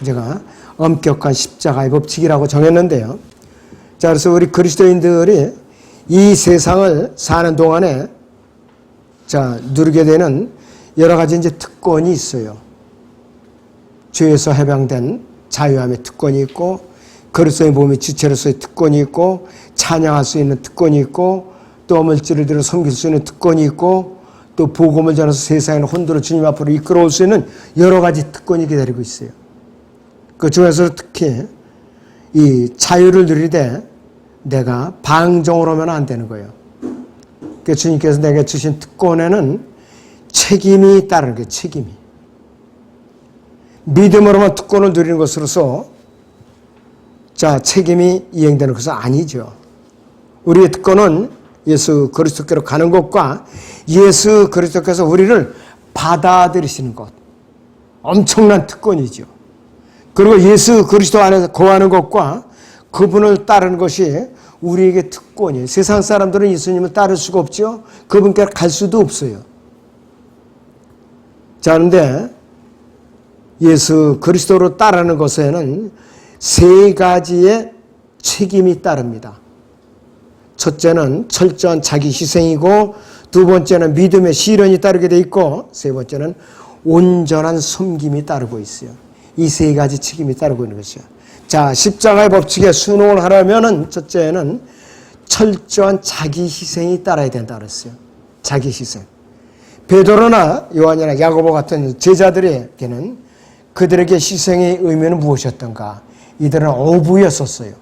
제가 엄격한 십자가의 법칙이라고 정했는데요. 자, 그래서 우리 그리스도인들이 이 세상을 사는 동안에 누리게 되는 여러 가지 이제 특권이 있어요. 죄에서 해방된 자유함의 특권이 있고, 그리스도의 몸의 지체로서의 특권이 있고, 찬양할 수 있는 특권이 있고, 또 물질을 들여 섬길 수 있는 특권이 있고, 또 복음을 전해서 세상의 혼돈을 주님 앞으로 이끌어올 수 있는 여러 가지 특권이 기다리고 있어요. 그 중에서 특히 이 자유를 누리되 내가 방종을 하면 안 되는 거예요. 그러니까 주님께서 내게 주신 특권에는 책임이 따르는 거예요. 책임이. 믿음으로만 특권을 누리는 것으로서 책임이 이행되는 것은 아니죠. 우리의 특권은 예수 그리스도께로 가는 것과 예수 그리스도께서 우리를 받아들이시는 것. 엄청난 특권이죠. 그리고 예수 그리스도 안에서 거하는 것과 그분을 따르는 것이 우리에게 특권이에요. 세상 사람들은 예수님을 따를 수가 없죠. 그분께 갈 수도 없어요. 자, 그런데 예수 그리스도로 따르는 것에는 세 가지의 책임이 따릅니다. 첫째는 철저한 자기 희생이고, 두 번째는 믿음의 시련이 따르게 돼 있고, 세 번째는 온전한 섬김이 따르고 있어요. 이 세 가지 책임이 따르고 있는 것이요. 자, 십자가의 법칙에 순응을 하려면은 첫째는 철저한 자기 희생이 따라야 된다 그랬어요. 자기 희생. 베드로나 요한이나 야고보 같은 제자들에게는 그들에게 희생의 의미는 무엇이었던가? 이들은 어부였었어요.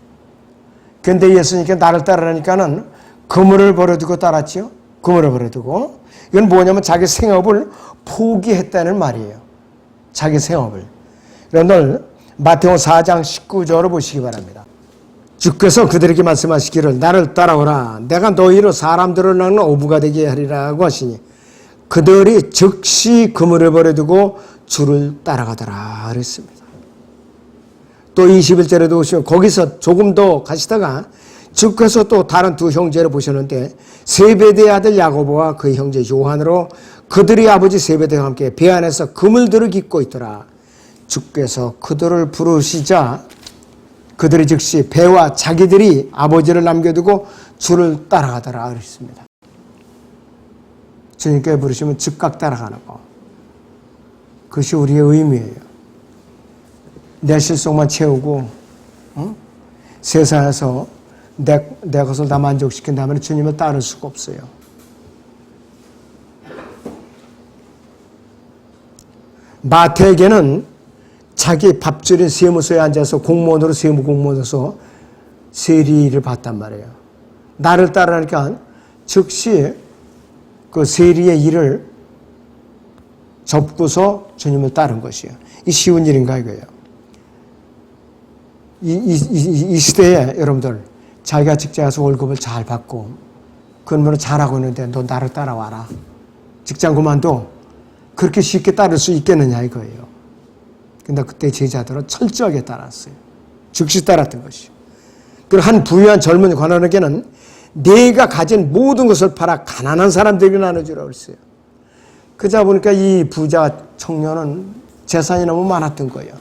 그런데 예수님께 나를 따르라니까는 그물을 버려두고 따랐죠. 그물을 버려두고. 이건 뭐냐면 자기 생업을 포기했다는 말이에요. 자기 생업을. 여러분들 마태오 4장 19절을 보시기 바랍니다. 주께서 그들에게 말씀하시기를 나를 따라오라. 내가 너희로 사람들을 낳는 어부가 되게 하리라고 하시니 그들이 즉시 그물을 버려두고 주를 따라가더라 그랬습니다. 또 21절에도 보시면 거기서 조금 더 가시다가 주께서 또 다른 두 형제를 보셨는데 세베대의 아들 야고보와 그 형제 요한으로 그들이 아버지 세베대와 함께 배 안에서 그물들을 깃고 있더라. 주께서 그들을 부르시자 그들이 즉시 배와 자기들이 아버지를 남겨두고 주를 따라가더라 그랬습니다. 주님께 부르시면 즉각 따라가는 거. 그것이 우리의 의미예요. 내 실속만 채우고 세상에서 내 것을 다 만족시킨다면 주님을 따를 수가 없어요. 마태에게는 자기 밥줄인 세무소에 앉아서 공무원으로 세무 공무원으로서 세리를 봤단 말이에요. 나를 따르니까 즉시 그 세리의 일을 접고서 주님을 따른 것이에요. 이 쉬운 일인가 이거예요. 이 시대에 여러분들 자기가 직장에서 월급을 잘 받고 근무를 잘하고 있는데 너 나를 따라와라. 직장 그만둬. 그렇게 쉽게 따를 수 있겠느냐 이거예요. 근데 그때 제자들은 철저하게 따랐어요. 즉시 따랐던 것이요. 그리고 한 부유한 젊은 관원에게는 내가 가진 모든 것을 팔아 가난한 사람들에게 나눠주라고 했어요. 그러다 보니까 이 부자 청년은 재산이 너무 많았던 거예요.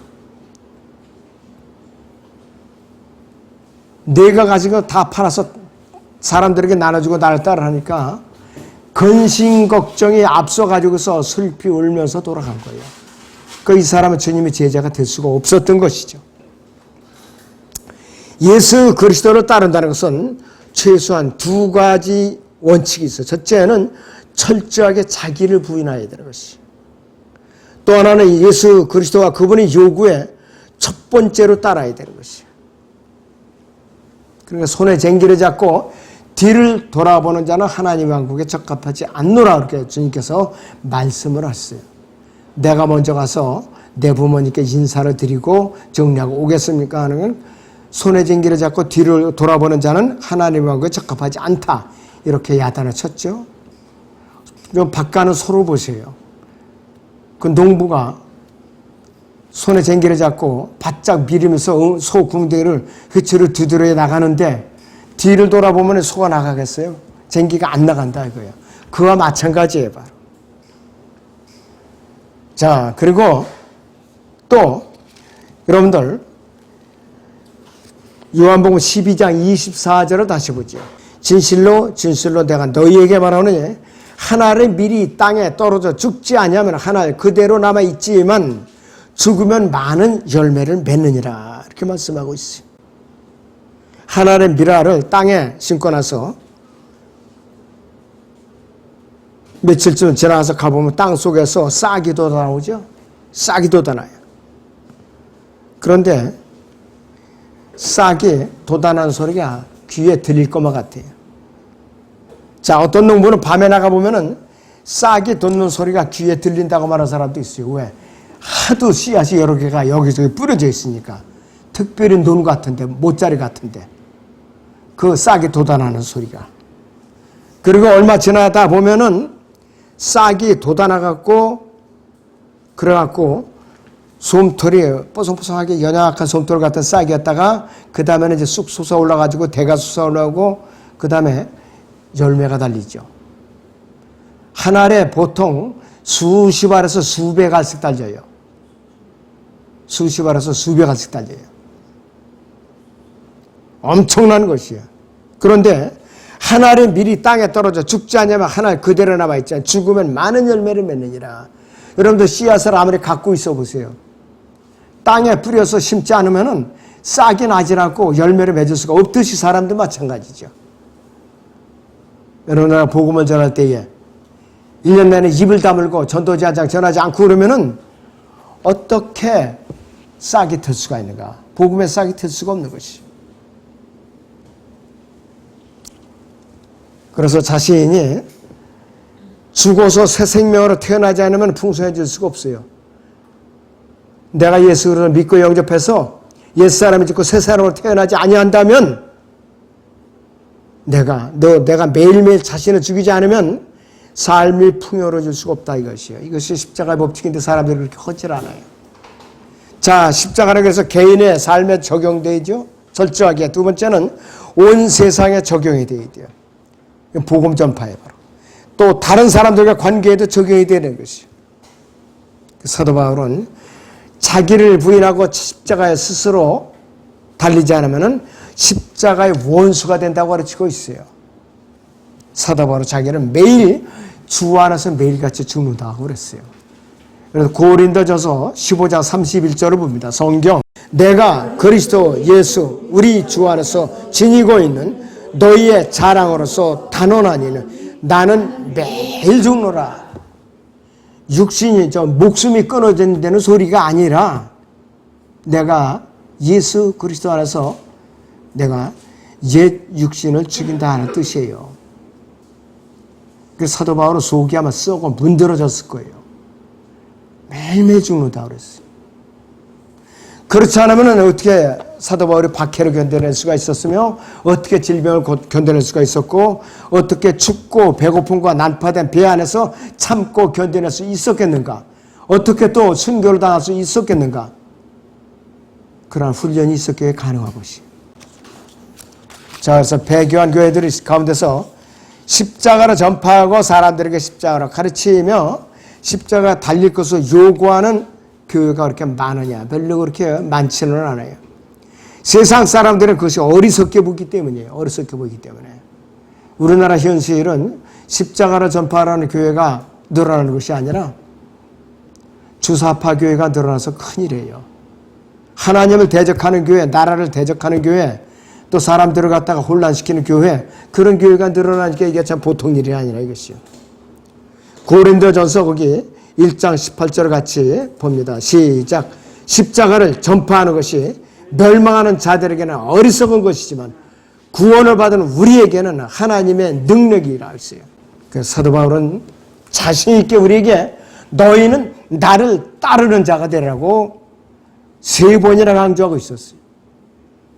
내가 가진 거 다 팔아서 사람들에게 나눠주고 나를 따라하니까 근심 걱정이 앞서가지고서 슬피 울면서 돌아간 거예요. 이 사람은 주님의 제자가 될 수가 없었던 것이죠. 예수 그리스도를 따른다는 것은 최소한 두 가지 원칙이 있어요. 첫째는 철저하게 자기를 부인해야 되는 것이. 또 하나는 예수 그리스도와 그분의 요구에 첫 번째로 따라야 되는 것이에요. 그러니까 손에 쟁기를 잡고 뒤를 돌아보는 자는 하나님 왕국에 적합하지 않노라 그렇게 주님께서 말씀을 하셨어요. 내가 먼저 가서 내 부모님께 인사를 드리고 정리하고 오겠습니까 하는 손에 쟁기를 잡고 뒤를 돌아보는 자는 하나님 왕국에 적합하지 않다. 이렇게 야단을 쳤죠. 그럼 바깥은 서로 보세요. 그 농부가 손에 쟁기를 잡고 바짝 밀으면서 소 궁뎅이를 휘치를 두드려 나가는데 뒤를 돌아보면 소가 나가겠어요? 쟁기가 안 나간다 이거예요. 그와 마찬가지예요. 바로. 자, 그리고 또 여러분들 요한복음 12장 24절을 다시 보죠. 진실로 내가 너희에게 말하노니 하나를 미리 땅에 떨어져 죽지 아니하면 하나 그대로 남아 있지만 죽으면 많은 열매를 맺느니라. 이렇게 말씀하고 있어요. 하나의 미라를 땅에 심고 나서 며칠쯤 지나서 가보면 땅 속에서 싹이 돋아나오죠. 싹이 돋아나요. 그런데 싹이 돋아나는 소리가 귀에 들릴 것만 같아요. 자, 어떤 농부는 밤에 나가보면은 싹이 돋는 소리가 귀에 들린다고 말하는 사람도 있어요. 왜? 하도 씨앗이 여러 개가 여기저기 뿌려져 있으니까. 특별히 논 같은데, 모짜리 같은데. 그 싹이 돋아나는 소리가. 그리고 얼마 지나다 보면은 싹이 돋아나갖고, 그래갖고, 솜털이 뽀송뽀송하게 연약한 솜털 같은 싹이었다가, 그 다음에는 이제 쑥 솟아 올라가지고, 대가 솟아 올라오고, 그 다음에 열매가 달리죠. 한 알에 보통 수십 알에서 수백 알씩 달려요. 수십 알에서 수백 알씩 달려요. 엄청난 것이에요. 그런데 한 알이 미리 땅에 떨어져 죽지 않으면 한 알 그대로 남아있잖아요. 죽으면 많은 열매를 맺느니라. 여러분들 씨앗을 아무리 갖고 있어 보세요. 땅에 뿌려서 심지 않으면 싹이 나질 않고 열매를 맺을 수가 없듯이 사람도 마찬가지죠. 여러분들 복음을 전할 때에 1년 내내 입을 다물고 전도지 한 장 전하지 않고 그러면은 어떻게 싹이 들 수가 있는가? 복음에 싹이 들 수가 없는 것이. 그래서 자신이 죽어서 새 생명으로 태어나지 않으면 풍성해질 수가 없어요. 내가 예수 그리스도를 믿고 영접해서 옛사람이 죽고 새 사람으로 태어나지 아니한다면 내가 매일매일 자신을 죽이지 않으면 삶이 풍요로워질 수가 없다 이것이에요. 이것이 십자가의 법칙인데 사람들이 그렇게 하질 않아요. 자, 십자가라고 해서 개인의 삶에 적용되죠. 철저하게. 두 번째는 온 세상에 적용이 되어야 돼요. 복음 전파에 바로. 또 다른 사람들과 관계에도 적용이 되는 것이에요. 사도 바울은 자기를 부인하고 십자가에 스스로 달리지 않으면 십자가의 원수가 된다고 가르치고 있어요. 사도 바울은 자기는 매일 주 안에서 매일같이 죽는다고 그랬어요. 그래서 고린도전서 15장 31절을 봅니다. 성경. 내가 그리스도 예수 우리 주 안에서 지니고 있는 너희의 자랑으로서 단언하니는 나는 매일 죽노라. 육신이 목숨이 끊어진다는 소리가 아니라 내가 예수 그리스도 안에서 내가 옛 육신을 죽인다 하는 뜻이에요. 그 사도 바울은 속이 아마 썩어 문드러졌을 거예요. 매일매일 죽는다 그랬어요. 그렇지 않으면 어떻게 사도 바울이 박해를 견뎌낼 수가 있었으며 어떻게 질병을 견뎌낼 수가 있었고 어떻게 춥고 배고픔과 난파된 배 안에서 참고 견뎌낼 수 있었겠는가? 어떻게 또 순교를 당할 수 있었겠는가? 그러한 훈련이 있었기에 가능한 것이. 자, 그래서 배교한 교회들이 가운데서 십자가를 전파하고 사람들에게 십자가를 가르치며 십자가 달릴 것을 요구하는 교회가 그렇게 많으냐? 별로 그렇게 많지는 않아요. 세상 사람들은 그것이 어리석게 보기 때문이에요. 어리석게 보기 때문에. 우리나라 현실은 십자가를 전파하는 교회가 늘어나는 것이 아니라 주사파 교회가 늘어나서 큰일이에요. 하나님을 대적하는 교회, 나라를 대적하는 교회, 또 사람들을 갖다가 혼란시키는 교회, 그런 교회가 늘어나니까 이게 참 보통 일이 아니라 이것이요. 고린도전서 거기 1장 18절을 같이 봅니다. 시작. 십자가를 전파하는 것이 멸망하는 자들에게는 어리석은 것이지만 구원을 받은 우리에게는 하나님의 능력이라 했어요. 그래서 사도 바울은 자신 있게 우리에게 너희는 나를 따르는 자가 되라고 3번이나 강조하고 있었어요.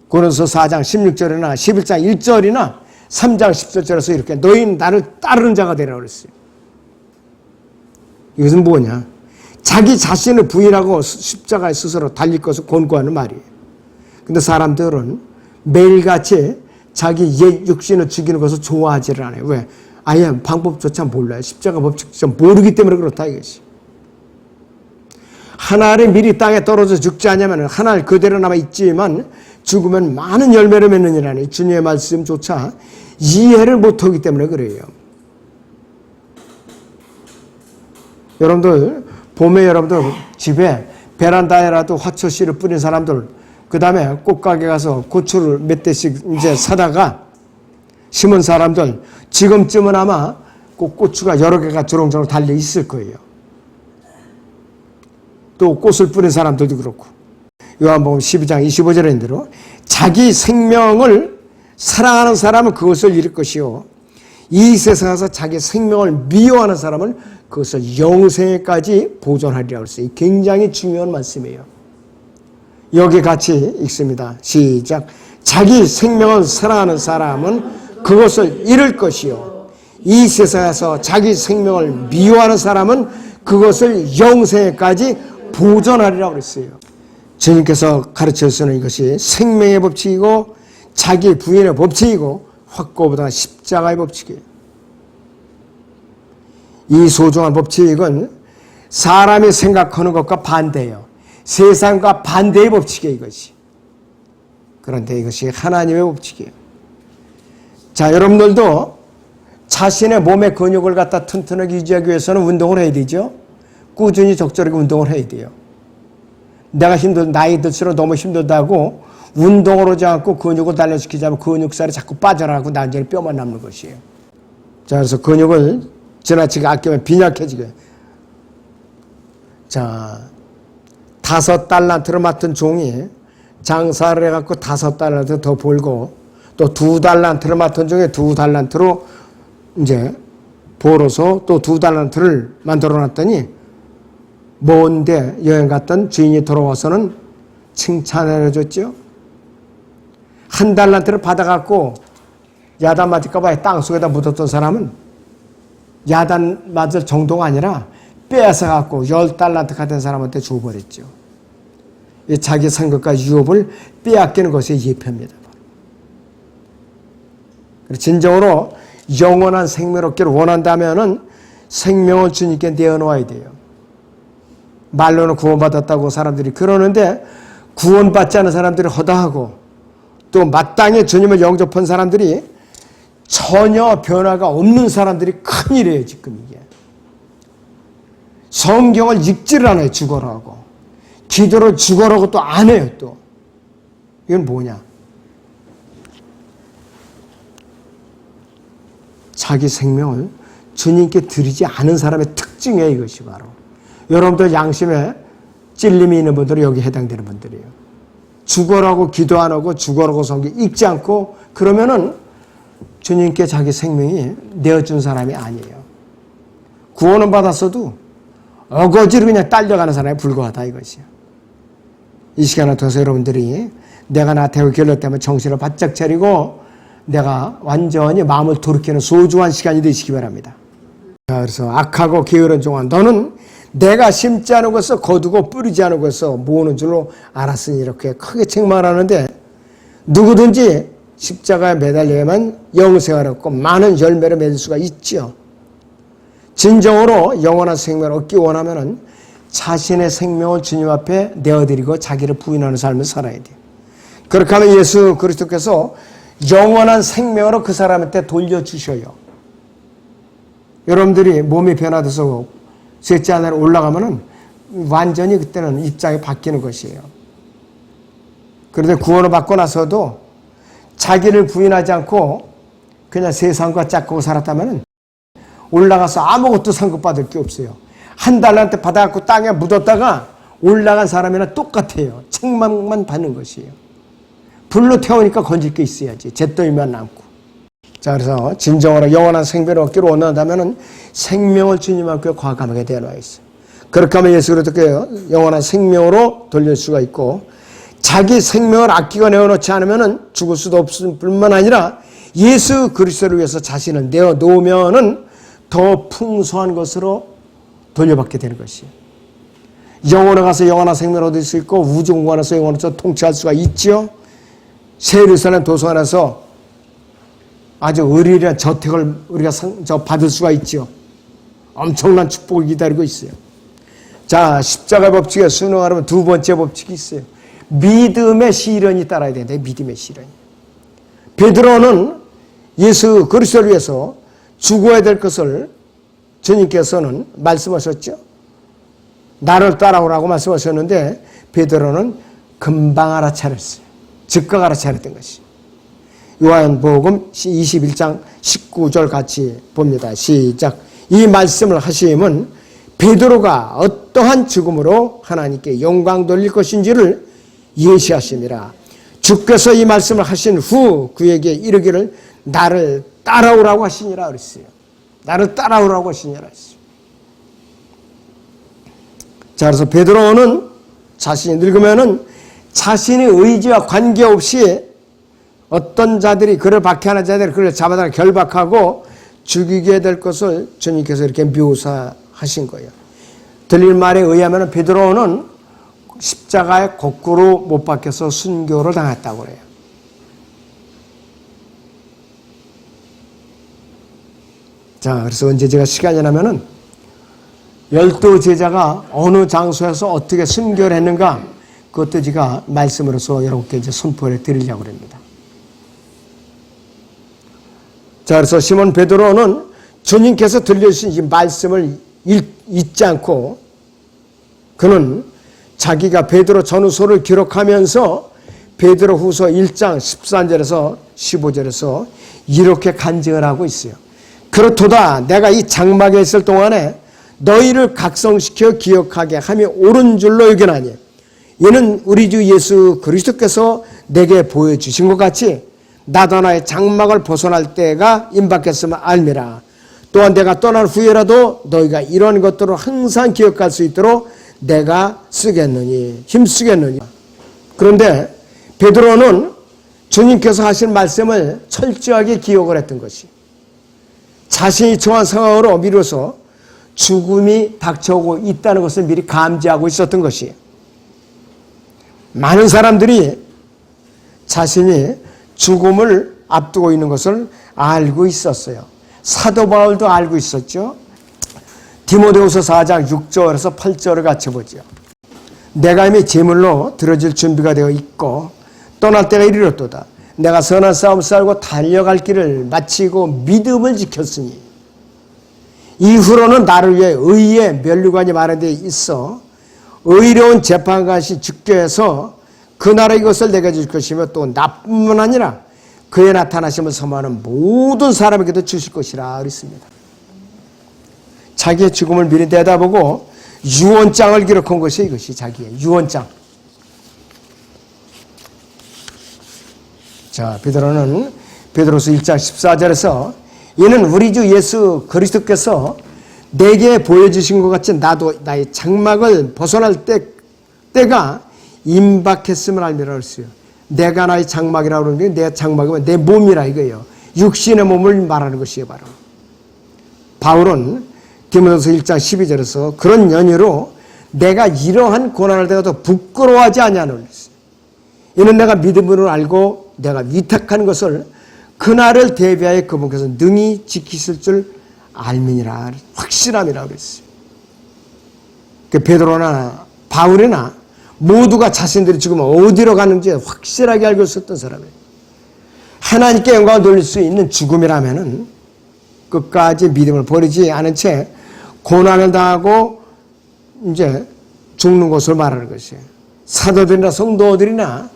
고린도서 4장 16절이나 11장 1절이나 3장 17절에서 이렇게 너희는 나를 따르는 자가 되라고 그랬어요. 이것은 뭐냐? 자기 자신을 부인하고 십자가에 스스로 달릴 것을 권고하는 말이에요. 근데 사람들은 매일같이 자기 옛 육신을 죽이는 것을 좋아하지를 않아요. 왜? 아예 방법조차 몰라요. 십자가 법칙조차 모르기 때문에 그렇다 이것이. 한 알이 미리 땅에 떨어져 죽지 않으면 한 알 그대로 남아 있지만 죽으면 많은 열매를 맺느니라니 주님의 말씀조차 이해를 못하기 때문에 그래요. 여러분들 봄에 여러분들 집에 베란다에라도 화초 씨를 뿌린 사람들, 그 다음에 꽃가게 가서 고추를 몇 대씩 이제 사다가 심은 사람들, 지금쯤은 아마 고추가 여러 개가 조롱조롱 달려 있을 거예요. 또 꽃을 뿌린 사람들도 그렇고. 요한복음 12장 25절에 대로 자기 생명을 사랑하는 사람은 그것을 잃을 것이요 이 세상에서 자기 생명을 미워하는 사람은 그것을 영생에까지 보존하리라고 했어요. 굉장히 중요한 말씀이에요. 여기 같이 읽습니다. 시작. 자기 생명을 사랑하는 사람은 그것을 잃을 것이요 이 세상에서 자기 생명을 미워하는 사람은 그것을 영생에까지 보존하리라고 그랬어요. 주님께서 가르쳐 주시는 이것이 생명의 법칙이고 자기 부인의 법칙이고 확고보다 십자가의 법칙이에요. 이 소중한 법칙은 사람이 생각하는 것과 반대예요. 세상과 반대의 법칙이에요, 이것이. 그런데 이것이 하나님의 법칙이에요. 자, 여러분들도 자신의 몸의 근육을 갖다 튼튼하게 유지하기 위해서는 운동을 해야 되죠. 꾸준히 적절하게 운동을 해야 돼요. 내가 나이 들수록 너무 힘들다고 운동을 하지 않고 근육을 단련시키자면 근육살이 자꾸 빠져나가고 나중에 뼈만 남는 것이에요. 자, 그래서 근육을 지나치게 아끼면 빈약해지게. 자, 5달란트를 맡은 종이 장사를 해갖고 5달란트 더 벌고 또 2달란트를 맡은 종이 2달란트로 이제 벌어서 또 2달란트를 만들어 놨더니 먼데 여행 갔던 주인이 돌아와서는 칭찬을 해줬죠. 1달란트를 받아갖고 야단 맞을까봐 땅속에다 묻었던 사람은 야단 맞을 정도가 아니라 빼앗아갖고 10달란트가 된 사람한테 줘버렸죠. 자기 상급과 유업을 빼앗기는 것이 예표입니다. 진정으로 영원한 생명을 얻기를 원한다면 생명을 주님께 내어놓아야 돼요. 말로는 구원받았다고 사람들이 그러는데 구원받지 않은 사람들이 허다하고 또 마땅히 주님을 영접한 사람들이 전혀 변화가 없는 사람들이 큰일이에요. 지금 이게. 성경을 읽지를 않아요. 죽어라고. 기도를 죽어라고 또 안 해요. 또. 이건 뭐냐. 자기 생명을 주님께 드리지 않은 사람의 특징이에요. 이것이 바로. 여러분들 양심에 찔림이 있는 분들은 여기 해당되는 분들이에요. 죽어라고 기도 안 하고 죽어라고 성경 읽지 않고 그러면은 주님께 자기 생명이 내어준 사람이 아니에요. 구원은 받았어도 어거지로 그냥 딸려가는 사람에 불과하다 이것이에요. 이 시간을 통해서 여러분들이 내가 나태하고 결렸다면 정신을 바짝 차리고 내가 완전히 마음을 돌이키는 소중한 시간이 되시기 바랍니다. 그래서 악하고 게으른 종아 너는 내가 심지 않은 것을 거두고 뿌리지 않은 것을 모으는 줄로 알았으니 이렇게 크게 책망하는데 누구든지 십자가에 매달려야만 영생을 얻고 많은 열매를 맺을 수가 있죠. 진정으로 영원한 생명을 얻기 원하면 자신의 생명을 주님 앞에 내어드리고 자기를 부인하는 삶을 살아야 돼요. 그렇게 하면 예수 그리스도께서 영원한 생명으로 그 사람한테 돌려주셔요. 여러분들이 몸이 변화돼서 셋째 하늘에 올라가면은 완전히 그때는 입장이 바뀌는 것이에요. 그런데 구원을 받고 나서도 자기를 부인하지 않고 그냥 세상과 짝고 살았다면 올라가서 아무것도 상급받을 게 없어요. 1달란트 받아갖고 땅에 묻었다가 올라간 사람이랑 똑같아요. 책망만 받는 것이에요. 불로 태우니까 건질 게 있어야지. 잿더미만 남고. 자, 그래서 진정으로 영원한 생명을 얻기를 원한다면 생명을 주님 앞에 과감하게 내놓아 있어요. 그렇게 하면 예수 그리스도께 영원한 생명으로 돌릴 수가 있고 자기 생명을 아끼고 내어놓지 않으면 죽을 수도 없을 뿐만 아니라 예수 그리스도를 위해서 자신을 내어놓으면 더 풍성한 것으로 돌려받게 되는 것이에요. 영원에 가서 영원한 생명을 얻을 수 있고 우주 공간에서 영원에서 통치할 수가 있죠. 새 예루살렘 도서관에서 아주 의리란 저택을 우리가 받을 수가 있죠. 엄청난 축복을 기다리고 있어요. 자, 십자가 법칙에 순응하려면 두 번째 법칙이 있어요. 믿음의 시련이 따라야 되는데, 믿음의 시련이. 베드로는 예수 그리스도를 위해서 죽어야 될 것을 주님께서는 말씀하셨죠. 나를 따라오라고 말씀하셨는데 베드로는 금방 알아차렸어요. 즉각 알아차렸던 것이. 요한복음 21장 19절 같이 봅니다. 시작. 이 말씀을 하시면 베드로가 어떠한 죽음으로 하나님께 영광 돌릴 것인지를 예시하심이라. 주께서 이 말씀을 하신 후 그에게 이르기를 나를 따라오라고 하시니라 그랬어요. 나를 따라오라고 하시니라 했어요. 자, 그래서 베드로는 자신이 늙으면은 자신의 의지와 관계없이 어떤 자들이 그를 박해하는 자들이 그를 잡아다가 결박하고 죽이게 될 것을 주님께서 이렇게 묘사하신 거예요. 들릴 말에 의하면 베드로는 십자가에 거꾸로 못 박혀서 순교를 당했다고 그래요. 자, 그래서 언제 제가 시간이 나면은 12 제자가 어느 장소에서 어떻게 순교를 했는가 그것도 제가 말씀으로서 여러분께 이제 선포를 드리려고 합니다. 자, 그래서 시몬 베드로는 주님께서 들려주신 이 말씀을 잊지 않고 그는 자기가 베드로 전후서를 기록하면서 베드로후서 1장 13절에서 15절에서 이렇게 간증을 하고 있어요. 그렇도다 내가 이 장막에 있을 동안에 너희를 각성시켜 기억하게 함이 옳은 줄로 여겨나니 이는 우리 주 예수 그리스도께서 내게 보여주신 것 같이 나도 나의 장막을 벗어날 때가 임박했음을 알미라. 또한 내가 떠난 후에라도 너희가 이런 것들을 항상 기억할 수 있도록 내가 쓰겠느니 힘쓰겠느니. 그런데 베드로는 주님께서 하신 말씀을 철저하게 기억을 했던 것이 자신이 처한 상황으로 미뤄서 죽음이 닥쳐오고 있다는 것을 미리 감지하고 있었던 것이 많은 사람들이 자신이 죽음을 앞두고 있는 것을 알고 있었어요. 사도 바울도 알고 있었죠. 디모데후서 4장 6절에서 8절을 같이 보죠. 내가 이미 제물로 들어질 준비가 되어 있고 떠날 때가 이르렀도다. 내가 선한 싸움 싸우고 달려갈 길을 마치고 믿음을 지켰으니 이후로는 나를 위해 의의 면류관이 마련되어 있어 의로운 재판관이 죽게 해서 그 나라 이것을 내게 줄 것이며 또 나뿐만 아니라 그의 나타나심을 선포하는 모든 사람에게도 주실 것이라 그랬습니다. 자기의 죽음을 미리 내다보고 유언장을 기록한 것이 이것이 자기의 유언장. 자, 베드로는 베드로서 1장 14절에서 이는 우리 주 예수 그리스도께서 내게 보여주신 것 같이 나도 나의 장막을 벗어날 때가 임박했음을 알미라 했어요. 내가 나의 장막이라고 그러는 게 내 장막이면 내 몸이라 이거예요. 육신의 몸을 말하는 것이에요. 바로 바울은 디모데후서 1장 12절에서 그런 연유로 내가 이러한 고난을 내가 부끄러워하지 아니하노라 했어요. 이는 내가 믿음으로 알고 내가 위탁한 것을 그날을 대비하여 그분께서 능히 지키실 줄 알미니라 확실함이라 그랬어요. 그 베드로나 바울이나 모두가 자신들이 지금 어디로 가는지 확실하게 알고 있었던 사람이에요. 하나님께 영광을 돌릴 수 있는 죽음이라면은 끝까지 믿음을 버리지 않은 채 고난을 당하고 이제 죽는 것을 말하는 것이에요. 사도들이나 성도들이나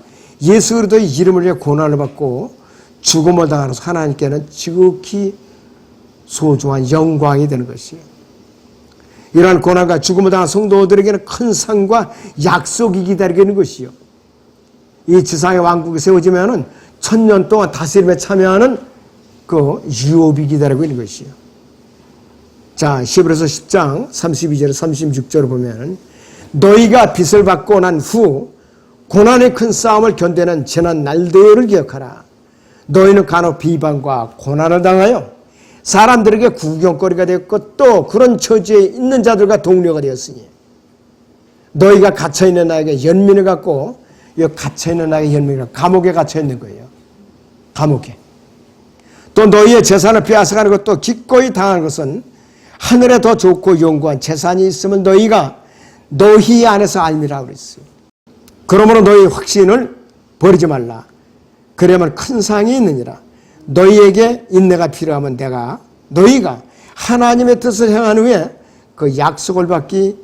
예수 그리스도의 이름을 위해 고난을 받고 죽음을 당하면서 하나님께는 지극히 소중한 영광이 되는 것이에요. 이러한 고난과 죽음을 당한 성도들에게는 큰 상과 약속이 기다리고 있는 것이요. 이 지상의 왕국이 세워지면은 1000년 동안 다스림에 참여하는 그 유업이 기다리고 있는 것이요. 자, 히브리서 10장 32절 36절을 보면은 너희가 빚을 받고 난 후 고난의 큰 싸움을 견디는 지난 날들을 기억하라. 너희는 간혹 비방과 고난을 당하여 사람들에게 구경거리가 되었고 또 그런 처지에 있는 자들과 동료가 되었으니 너희가 갇혀있는 나에게 연민을 갖고 이 갇혀있는 나에게 연민을 감옥에 갇혀있는 거예요. 감옥에. 또 너희의 재산을 빼앗아가는 것도 기꺼이 당하는 것은 하늘에 더 좋고 영구한 재산이 있음을 너희가 너희 안에서 알미라 그랬어요. 그러므로 너희 확신을 버리지 말라. 그러면 큰 상이 있느니라. 너희에게 인내가 필요하면 너희가 하나님의 뜻을 행한 후에 그 약속을 받기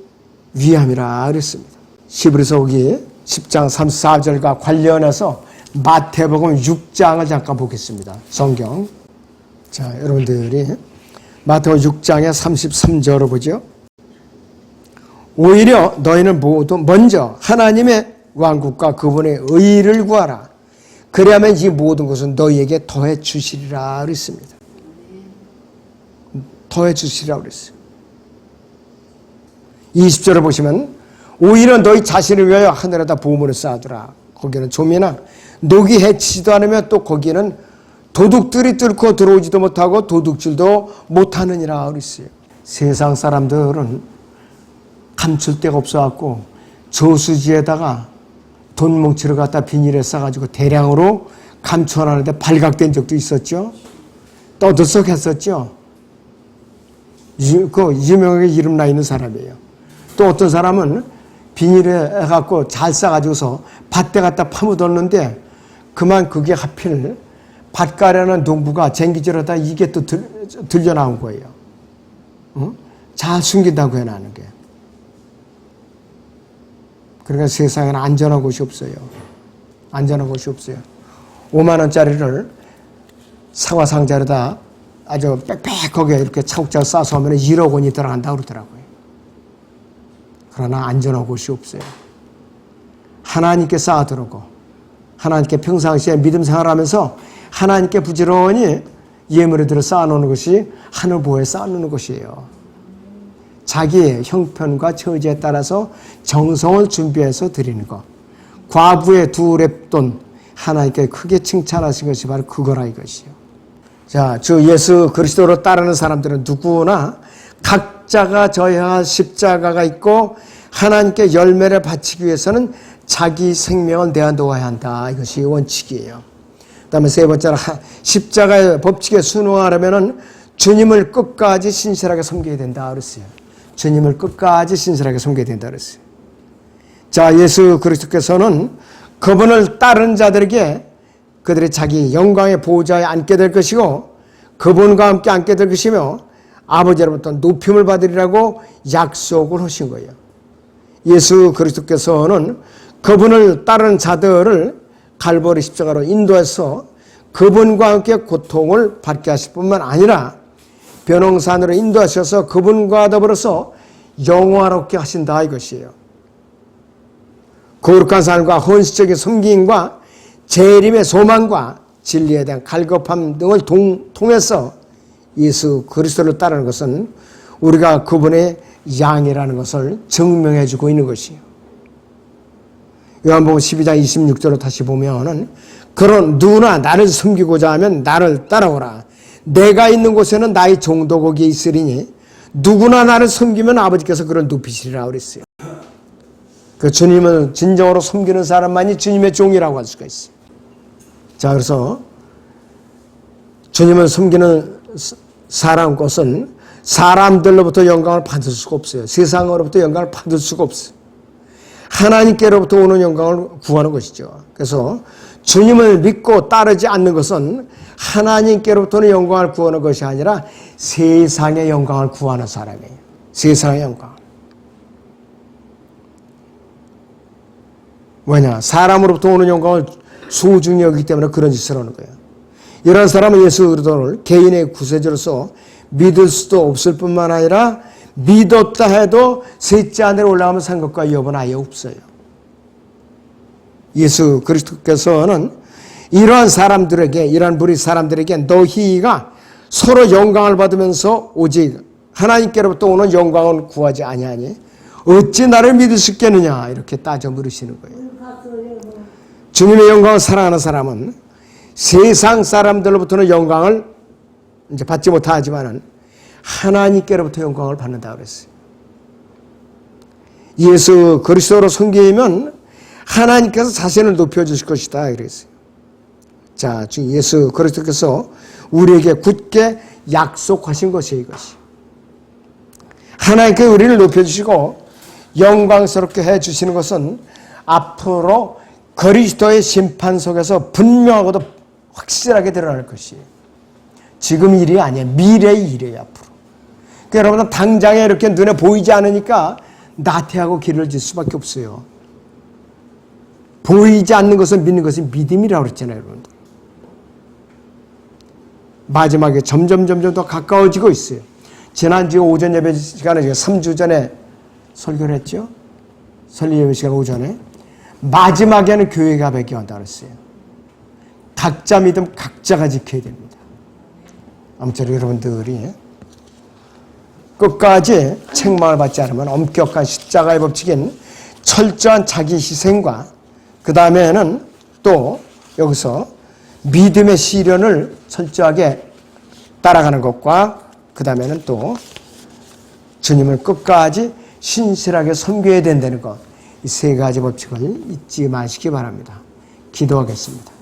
위함이라 그랬습니다. 히브리서 오기 10장 34절과 관련해서 마태복음 6장을 잠깐 보겠습니다. 성경. 자, 여러분들이 마태복음 6장의 33절을 보죠. 오히려 너희는 모두 먼저 하나님의 왕국과 그분의 의를 구하라. 그래야만 이 모든 것은 너희에게 더해 주시리라 그랬습니다. 더해 주시리라 그랬어요. 20절을 보시면 오히려 너희 자신을 위하여 하늘에다 보물을 쌓아두라. 거기는 좀이나 녹이 해치지도 않으며 또 거기는 도둑들이 뚫고 들어오지도 못하고 도둑질도 못하느니라 그랬어요. 세상 사람들은 감출 데가 없어갖고 저수지에다가 돈 뭉치를 갖다 비닐에 싸가지고 대량으로 감춰놨는데 발각된 적도 있었죠. 떠들썩했었죠. 그 유명하게 이름 나 있는 사람이에요. 또 어떤 사람은 비닐에 해갖고 잘 싸가지고서 밭대 갖다 파묻었는데 그만 그게 하필 밭가려는 농부가 쟁기질하다 이게 또 들려 나온 거예요. 잘 숨긴다고 해놔는 게. 그러니까 세상에는 안전한 곳이 없어요. 안전한 곳이 없어요. 5만 원짜리를 사과 상자에다 아주 빽빽하게 이렇게 차곡차곡 싸서 하면 1억 원이 들어간다고 그러더라고요. 그러나 안전한 곳이 없어요. 하나님께 쌓아두고 하나님께 평상시에 믿음 생활하면서 하나님께 부지런히 예물을 들어 쌓아놓는 것이 하늘 보호에 쌓아놓는 것이에요. 자기의 형편과 처지에 따라서 정성을 준비해서 드리는 것. 과부의 2렙돈 하나님께 크게 칭찬하신 것이 바로 그거라 이것이요. 자, 주 예수 그리스도로 따르는 사람들은 누구나 각자가 져야 할 십자가가 있고 하나님께 열매를 바치기 위해서는 자기 생명을 내어놓아야 한다. 이것이 원칙이에요. 그 다음에 세 번째로 십자가의 법칙에 순응하려면 주님을 끝까지 신실하게 섬겨야 된다 그랬어요. 주님을 끝까지 신실하게 섬겨야 된다 그랬어요. 자, 예수 그리스도께서는 그분을 따르는 자들에게 그들이 자기 영광의 보좌에 앉게 될 것이고 그분과 함께 앉게 될 것이며 아버지로부터 높임을 받으리라고 약속을 하신 거예요. 예수 그리스도께서는 그분을 따르는 자들을 갈보리 십자가로 인도해서 그분과 함께 고통을 받게 하실 뿐만 아니라 변홍산으로 인도하셔서 그분과 더불어서 영화롭게 하신다 이것이에요. 거룩한 삶과 헌신적인 섬김과 재림의 소망과 진리에 대한 갈급함 등을 통해서 예수 그리스도를 따르는 것은 우리가 그분의 양이라는 것을 증명해 주고 있는 것이에요. 요한복음 12장 26절로 다시 보면은 그런 누구나 나를 섬기고자 하면 나를 따라오라. 내가 있는 곳에는 나의 종도 거기에 있으리니 누구나 나를 섬기면 아버지께서 그를 높이시리라 그랬어요. 그 주님을 진정으로 섬기는 사람만이 주님의 종이라고 할 수가 있어요. 자, 그래서 주님을 섬기는 사람 것은 사람들로부터 영광을 받을 수가 없어요. 세상으로부터 영광을 받을 수가 없어요. 하나님께로부터 오는 영광을 구하는 것이죠. 그래서 주님을 믿고 따르지 않는 것은 하나님께로부터는 영광을 구하는 것이 아니라 세상의 영광을 구하는 사람이에요. 세상의 영광. 왜냐? 사람으로부터 오는 영광을 소중히 여기기 때문에 그런 짓을 하는 거예요. 이런 사람은 예수 그리스도를 개인의 구세주로서 믿을 수도 없을 뿐만 아니라 믿었다 해도 셋째 하늘에 올라가면 산 것과 여부는 아예 없어요. 예수 그리스도께서는 이러한 사람들에게, 이러한 무리 사람들에게 너희가 서로 영광을 받으면서 오직 하나님께로부터 오는 영광을 구하지 아니하니 어찌 나를 믿을 수 있겠느냐 이렇게 따져 물으시는 거예요. 주님의 영광을 사랑하는 사람은 세상 사람들로부터는 영광을 이제 받지 못하지만은 하나님께로부터 영광을 받는다 그랬어요. 예수 그리스도로 섬기면 하나님께서 자신을 높여주실 것이다 그랬어요. 자, 지금 예수 그리스도께서 우리에게 굳게 약속하신 것이에요. 이것이 하나님께 우리를 높여주시고 영광스럽게 해주시는 것은 앞으로 그리스도의 심판 속에서 분명하고도 확실하게 드러날 것이에요. 지금 일이 아니에요. 미래의 일이에요. 앞으로. 그러니까 여러분은 당장에 이렇게 눈에 보이지 않으니까 나태하고 길을 질 수밖에 없어요. 보이지 않는 것을 믿는 것이 믿음이라고 그랬잖아요. 여러분들. 마지막에 점점 더 가까워지고 있어요. 지난주 오전 예배 시간에 제가 3주 전에 설교를 했죠. 설리 예배 시간 오전에. 마지막에는 교회가 배경한다 그랬어요. 각자 믿음 각자가 지켜야 됩니다. 아무쪼록 여러분들이 끝까지 책망을 받지 않으면 엄격한 십자가의 법칙인 철저한 자기 희생과 그 다음에는 또 여기서 믿음의 시련을 철저하게 따라가는 것과 그 다음에는 또 주님을 끝까지 신실하게 섬겨야 된다는 것, 이 세 가지 법칙을 잊지 마시기 바랍니다. 기도하겠습니다.